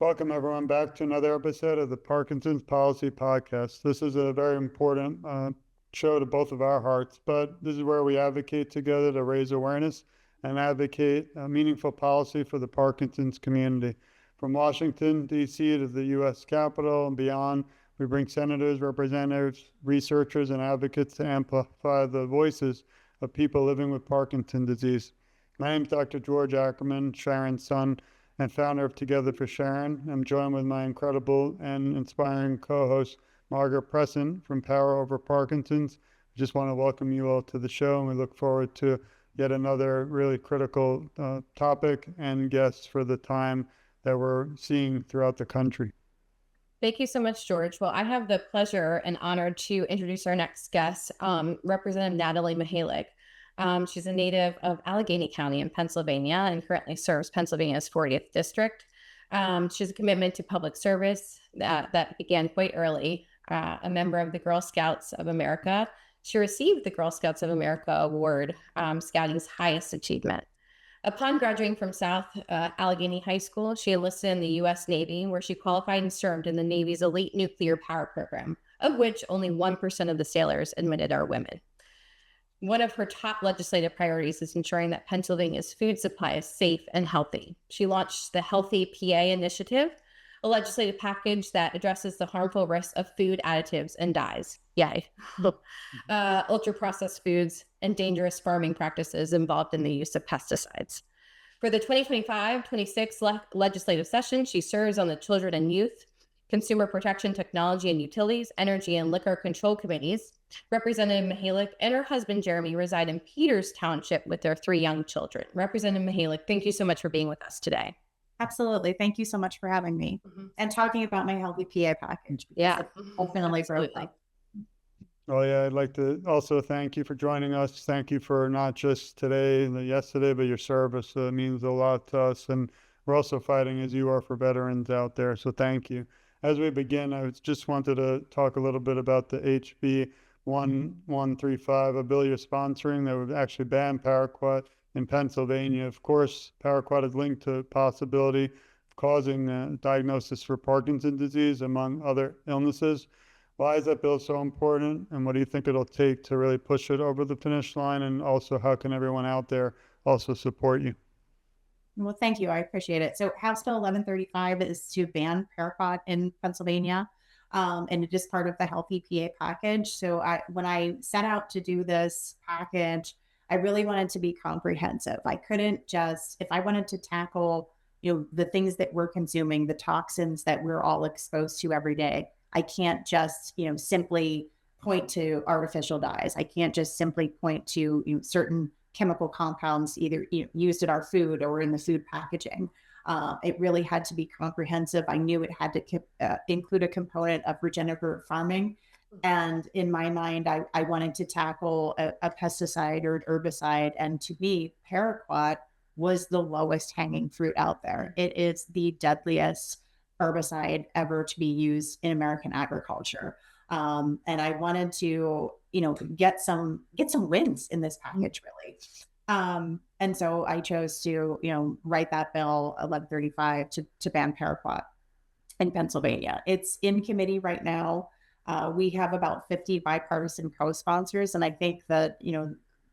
Welcome, everyone, back to another episode of the Parkinson's Policy Podcast. This is a very important show to both of our hearts, but this is where we advocate together to raise awareness and advocate meaningful policy for the Parkinson's community. From Washington, D.C. to the U.S. Capitol and beyond, we bring senators, representatives, researchers, and advocates to amplify the voices of people living with Parkinson's disease. My name is Dr. George Ackerman, Sharon's son, and founder of TogetherForSharon. I'm joined with my incredible and inspiring co-host, Margaret Preston from Power Over Parkinson's. I just want to welcome you all to the show, and we look forward to yet another really critical topic and guests for the time that we're seeing throughout the country. Thank you so much, George. Well, I have the pleasure and honor to introduce our next guest, Representative Natalie Mihalek. She's a native of Allegheny County in Pennsylvania and currently serves Pennsylvania's 40th district. She has a commitment to public service that began quite early. A member of the Girl Scouts of America, she received the Girl Scouts of America Award, Scouting's highest achievement. Upon graduating from South Allegheny High School, she enlisted in the U.S. Navy, where she qualified and served in the Navy's elite nuclear power program, of which only 1% of the sailors admitted are women. One of her top legislative priorities is ensuring that Pennsylvania's food supply is safe and healthy. She launched the Healthy PA Initiative, a legislative package that addresses the harmful risks of food additives and dyes. Yay. Ultra-processed foods and dangerous farming practices involved in the use of pesticides. For the 2025-26 legislative session, she serves on the Children and Youth, Consumer Protection, Technology and Utilities, Energy and Liquor Control Committees. Representative Mihalek and her husband, Jeremy, reside in Peters Township with their 3 young children. Representative Mihalek, thank you so much for being with us today. Absolutely. Thank you so much for having me and talking about my Healthy PA package. Yeah. Definitely. Oh, yeah. I'd like to also thank you for joining us. Thank you for not just today and yesterday, but your service. It means a lot to us. And we're also fighting as you are for veterans out there. So thank you. As we begin, I just wanted to talk a little bit about the HB 1135, a bill you're sponsoring that would actually ban Paraquat in Pennsylvania. Of course, Paraquat is linked to possibility of causing diagnosis for Parkinson's disease, among other illnesses. Why is that bill so important, and what do you think it'll take to really push it over the finish line? And also, how can everyone out there also support you? Well, thank you. I appreciate it. So House Bill 1135 is to ban Paraquat in Pennsylvania. And it is part of the Healthy PA package. So when I set out to do this package, I really wanted to be comprehensive. I couldn't just, if I wanted to tackle, the things that we're consuming, the toxins that we're all exposed to every day, I can't just, simply point to artificial dyes. I can't just simply point to certain chemical compounds either used in our food or in the food packaging. It really had to be comprehensive. I knew it had to include a component of regenerative farming. And in my mind, I wanted to tackle a pesticide or an herbicide. And to me, Paraquat was the lowest hanging fruit out there. It is the deadliest herbicide ever to be used in American agriculture. And I wanted to, get some wins in this package, really. And so I chose to, write that bill 1135 to ban Paraquat in Pennsylvania. It's in committee right now. We have about 50 bipartisan co-sponsors. And I think that,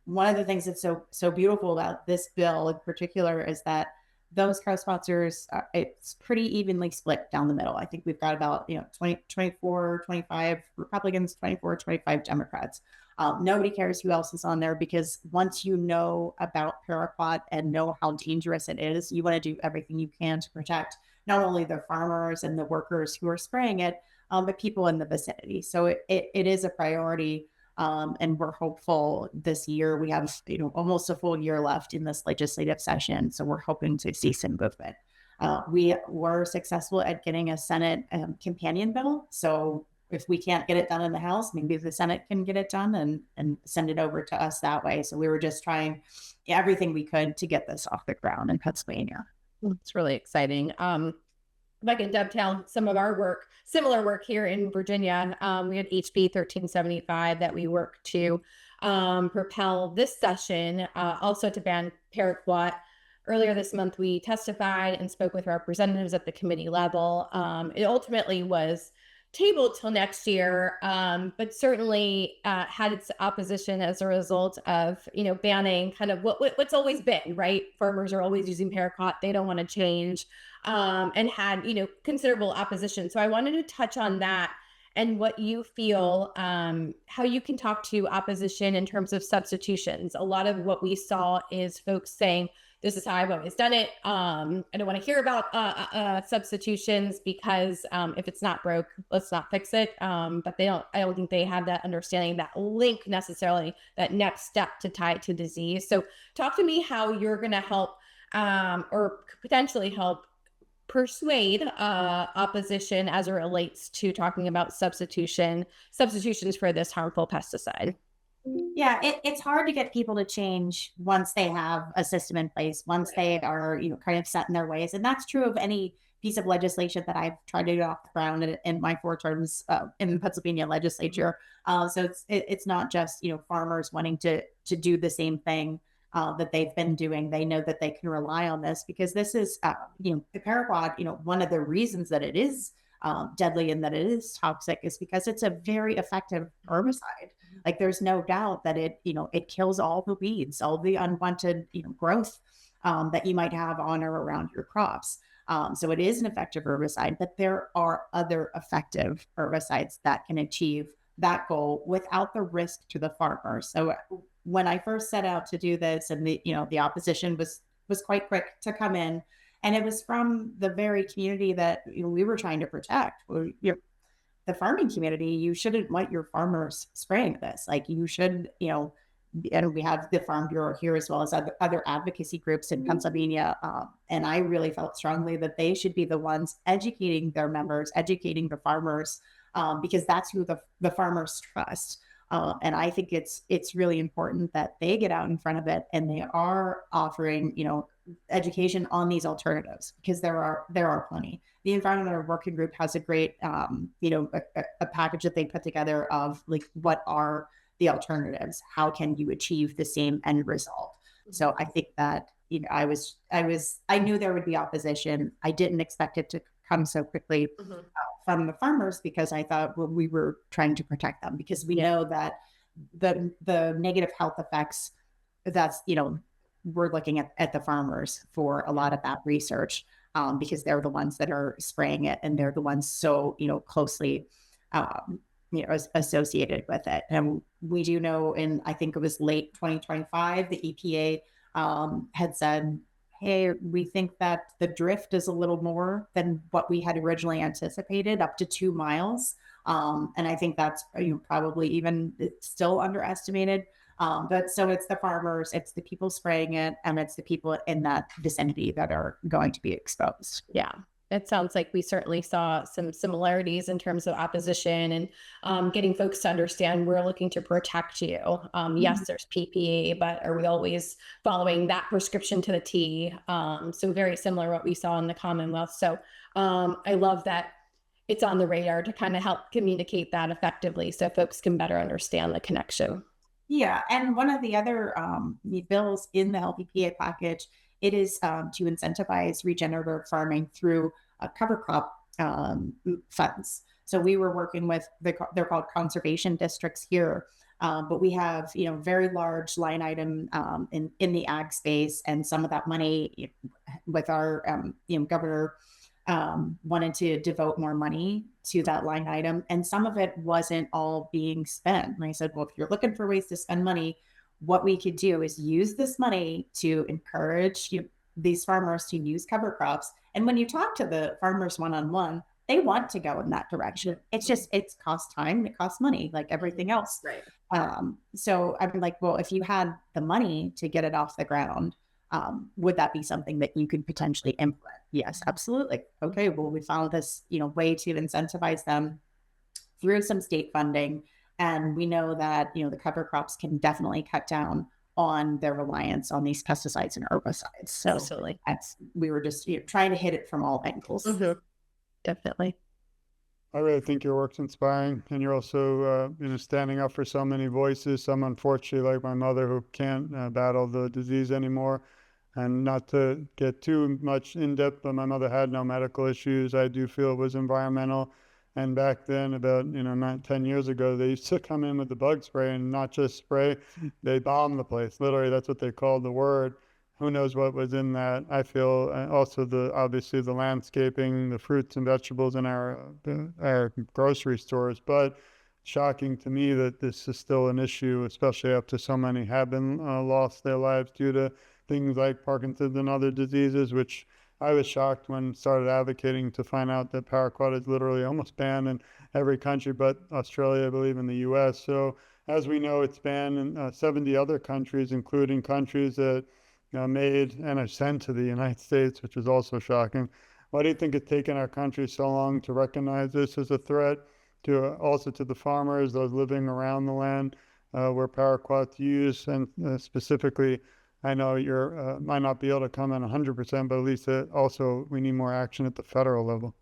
one of the things that's so beautiful about this bill in particular is that those co-sponsors, it's pretty evenly split down the middle. I think we've got about, 24, 25 Republicans, 24, 25 Democrats. Nobody cares who else is on there, because once you know about Paraquat and know how dangerous it is, you want to do everything you can to protect not only the farmers and the workers who are spraying it, but people in the vicinity. So it is a priority. And we're hopeful this year. We have almost a full year left in this legislative session. So we're hoping to see some movement. We were successful at getting a Senate companion bill. So if we can't get it done in the House, maybe the Senate can get it done and send it over to us that way. So we were just trying everything we could to get this off the ground in Pennsylvania. It's really exciting. If I can dovetail some of our similar work here in Virginia, we had HB 1375 that we worked to propel this session, also to ban Paraquat earlier this month, we testified and spoke with representatives at the committee level. It ultimately was tabled till next year, but certainly had its opposition as a result of, banning kind of what's always been, right? Farmers are always using Paraquat. They don't want to change, and had, considerable opposition. So I wanted to touch on that and what you feel, how you can talk to opposition in terms of substitutions. A lot of what we saw is folks saying, this is how I've always done it. I don't want to hear about substitutions because if it's not broke, let's not fix it. But I don't think they have that understanding, that link necessarily, that next step to tie it to disease. So talk to me how you're going to help or potentially help persuade opposition as it relates to talking about substitutions for this harmful pesticide. Yeah, it's hard to get people to change once they have a system in place, once they are, kind of set in their ways. And that's true of any piece of legislation that I've tried to get off the ground in my 4 terms in the Pennsylvania legislature. So it's not just, farmers wanting to do the same thing that they've been doing. They know that they can rely on this because this is, the Paraquat, one of the reasons that it is deadly and that it is toxic is because it's a very effective herbicide. Like there's no doubt that it kills all the weeds, all the unwanted, growth that you might have on or around your crops. So it is an effective herbicide, but there are other effective herbicides that can achieve that goal without the risk to the farmer. So when I first set out to do this, and the opposition was quite quick to come in, and it was from the very community that we were trying to protect. The farming community, you shouldn't want your farmers spraying this. Like you should, and we have the Farm Bureau here as well as other advocacy groups in Pennsylvania. And I really felt strongly that they should be the ones educating their members, educating the farmers, because that's who the farmers trust. And I think it's really important that they get out in front of it and they are offering, education on these alternatives because there are plenty. The Environmental Working Group has a great, a package that they put together of like, what are the alternatives? How can you achieve the same end result? So I think that, I knew there would be opposition. I didn't expect it to come so quickly from the farmers because I thought, well, we were trying to protect them because we know that the negative health effects that's, we're looking at the farmers for a lot of that research because they're the ones that are spraying it and they're the ones so, closely, associated with it. And we do know I think it was late 2025, the EPA had said, hey, we think that the drift is a little more than what we had originally anticipated, up to 2 miles. And I think that's probably even still underestimated. But so it's the farmers, it's the people spraying it, and it's the people in that vicinity that are going to be exposed. Yeah. It sounds like we certainly saw some similarities in terms of opposition and getting folks to understand we're looking to protect you. Yes, there's PPE, but are we always following that prescription to the T? So very similar to what we saw in the Commonwealth. So I love that it's on the radar to kind of help communicate that effectively so folks can better understand the connection. Yeah. And one of the other bills in the LPPA package, it is to incentivize regenerative farming through cover crop funds. So we were working with, they're called conservation districts here, but we have, very large line item in the ag space, and some of that money with our, governor wanted to devote more money to that line item, and some of it wasn't all being spent. And I said, well, if you're looking for ways to spend money, what we could do is use this money to encourage these farmers to use cover crops. And when you talk to the farmers one-on-one, they want to go in that direction. It's just, it costs time, it costs money, like everything else. Right. So I'm like, well, if you had the money to get it off the ground, would that be something that you could potentially implement? Yes, absolutely. Okay, well, we found this, way to incentivize them through some state funding. And we know that, the cover crops can definitely cut down on their reliance on these pesticides and herbicides. So Absolutely. We were just trying to hit it from all angles. Definitely. I really think your work's inspiring, and you're also, standing up for so many voices. Some, unfortunately, like my mother, who can't battle the disease anymore. And not to get too much in depth, but my mother had no medical issues. I do feel it was environmental. And back then, about, not 10 years ago, they used to come in with the bug spray and not just spray, they bombed the place. Literally, that's what they called the word. Who knows what was in that? I feel also obviously the landscaping, the fruits and vegetables in our grocery stores. But shocking to me that this is still an issue, especially after so many have been lost their lives due to things like Parkinson's and other diseases, which I was shocked when started advocating to find out that Paraquat is literally almost banned in every country but Australia, I believe, in the US. So as we know, it's banned in 70 other countries, including countries that made and are sent to the United States, which is also shocking. Why do you think it's taken our country so long to recognize this as a threat also to the farmers, those living around the land where Paraquat's used, and specifically, I know you might not be able to comment 100%, but at least also we need more action at the federal level.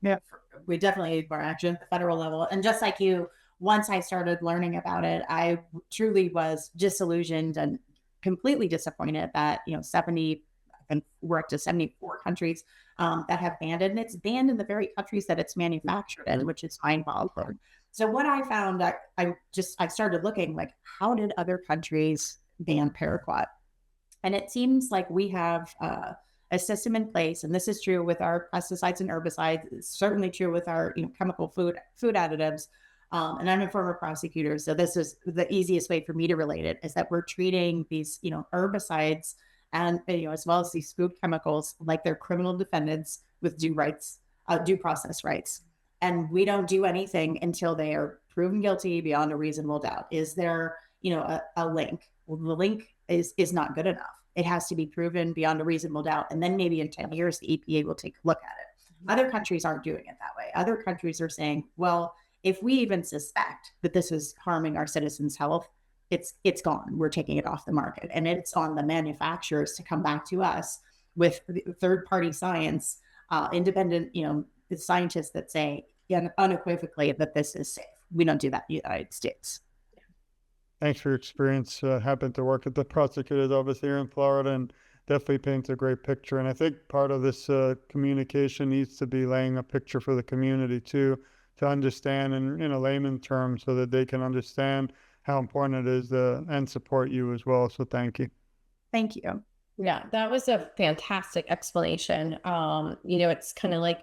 Yeah, we definitely need more action at the federal level. And just like you, once I started learning about it, I truly was disillusioned and completely disappointed that 70 and we're up to 74 countries that have banned it, and it's banned in the very countries that it's manufactured in, which is mind-boggling. So what I found, I started looking like, how did other countries ban Paraquat? And it seems like we have a system in place, and this is true with our pesticides and herbicides. It's certainly true with our chemical food additives. And I'm a former prosecutor, so this is the easiest way for me to relate it, is that we're treating these herbicides and as well as these food chemicals like they're criminal defendants with due process rights. And we don't do anything until they are proven guilty beyond a reasonable doubt. Is there a link? Well, the link is not good enough. It has to be proven beyond a reasonable doubt. And then maybe in 10 years, the EPA will take a look at it. Other countries aren't doing it that way. Other countries are saying, well, if we even suspect that this is harming our citizens' health, it's gone. We're taking it off the market. And it's on the manufacturers to come back to us with third-party science, independent, scientists that say unequivocally that this is safe. We don't do that in the United States. Thanks for your experience. Happened to work at the prosecutor's office here in Florida, and definitely paints a great picture. And I think part of this communication needs to be laying a picture for the community too, to understand in a layman term, so that they can understand how important it is and support you as well. So thank you. Thank you. Yeah, that was a fantastic explanation. It's kind of like,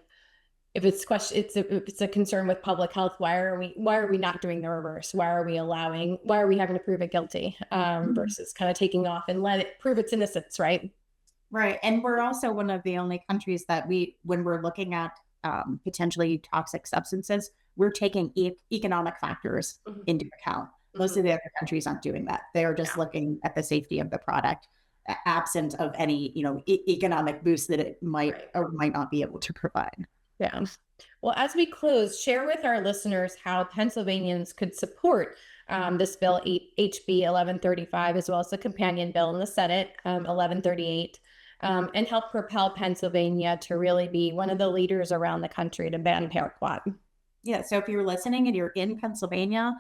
if it's a concern with public health, why are we not doing the reverse? Why are we having to prove it guilty versus kind of taking off and let it prove its innocence, right? Right. And we're also one of the only countries that when we're looking at potentially toxic substances, we're taking economic factors into account. Most of the other countries aren't doing that. They are just looking at the safety of the product, absent of any, economic boost that it might or might not be able to provide. Yeah. Well, as we close, share with our listeners how Pennsylvanians could support this bill, HB 1135, as well as the companion bill in the Senate, 1138, and help propel Pennsylvania to really be one of the leaders around the country to ban Paraquat. Yeah. So if you're listening and you're in Pennsylvania,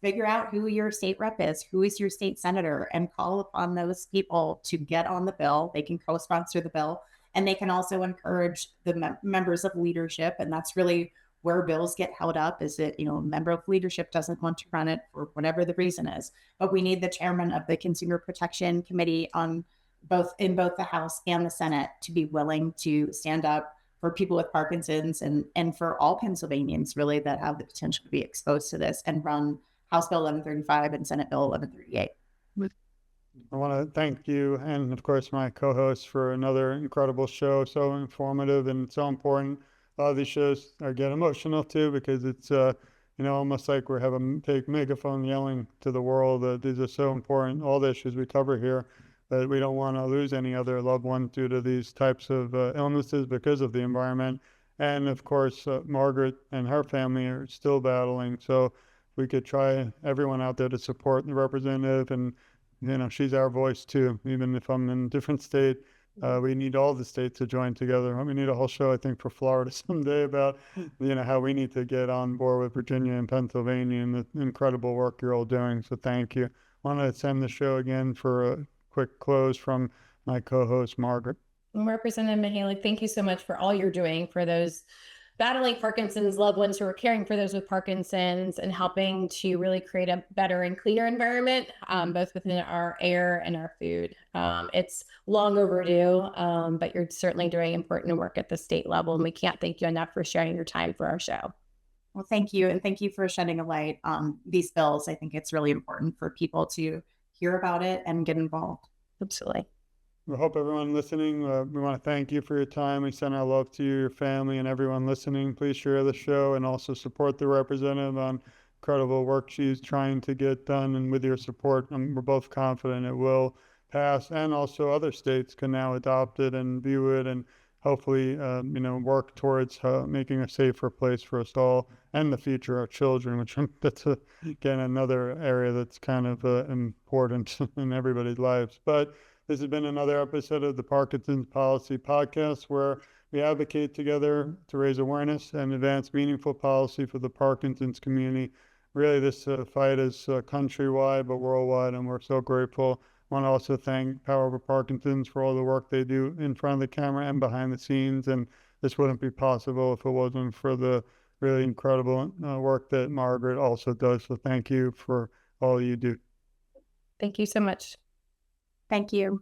figure out who your state rep is, who is your state senator, and call upon those people to get on the bill. They can co-sponsor the bill, and they can also encourage the members of leadership. And that's really where bills get held up, is that, a member of leadership doesn't want to run it for whatever the reason is. But we need the chairman of the Consumer Protection Committee in both the House and the Senate to be willing to stand up for people with Parkinson's and for all Pennsylvanians really that have the potential to be exposed to this, and run House Bill 1135 and Senate Bill 1138. I want to thank you and, of course, my co-host for another incredible show, so informative and so important. A lot of these shows get emotional too, because it's, almost like we're having a megaphone yelling to the world that these are so important, all the issues we cover here, that we don't want to lose any other loved one due to these types of illnesses because of the environment. And of course, Margaret and her family are still battling. So we could try everyone out there to support the representative, and she's our voice too. Even if I'm in a different state, we need all the states to join together. We need a whole show, I think, for Florida someday about how we need to get on board with Virginia and Pennsylvania and the incredible work you're all doing. So thank you. I want to send the show again for a quick close from my co-host, Margaret. Representative Mihalek, thank you so much for all you're doing for those battling Parkinson's, loved ones who are caring for those with Parkinson's, and helping to really create a better and cleaner environment, both within our air and our food. It's long overdue, but you're certainly doing important work at the state level, and we can't thank you enough for sharing your time for our show. Well, thank you. And thank you for shedding a light on these bills. I think it's really important for people to hear about it and get involved. Absolutely. We hope everyone listening, we want to thank you for your time. We send our love to you, your family, and everyone listening. Please share the show and also support the representative on incredible work she's trying to get done. And with your support, we're both confident it will pass, and also other states can now adopt it and view it, and hopefully, work towards making a safer place for us all and the future of our children, which that's, again, another area that's kind of important in everybody's lives. But this has been another episode of the Parkinson's Policy Podcast, where we advocate together to raise awareness and advance meaningful policy for the Parkinson's community. Really, this fight is countrywide, but worldwide, and we're so grateful. I want to also thank Power Over Parkinson's for all the work they do in front of the camera and behind the scenes. And this wouldn't be possible if it wasn't for the really incredible work that Margaret also does. So thank you for all you do. Thank you so much. Thank you.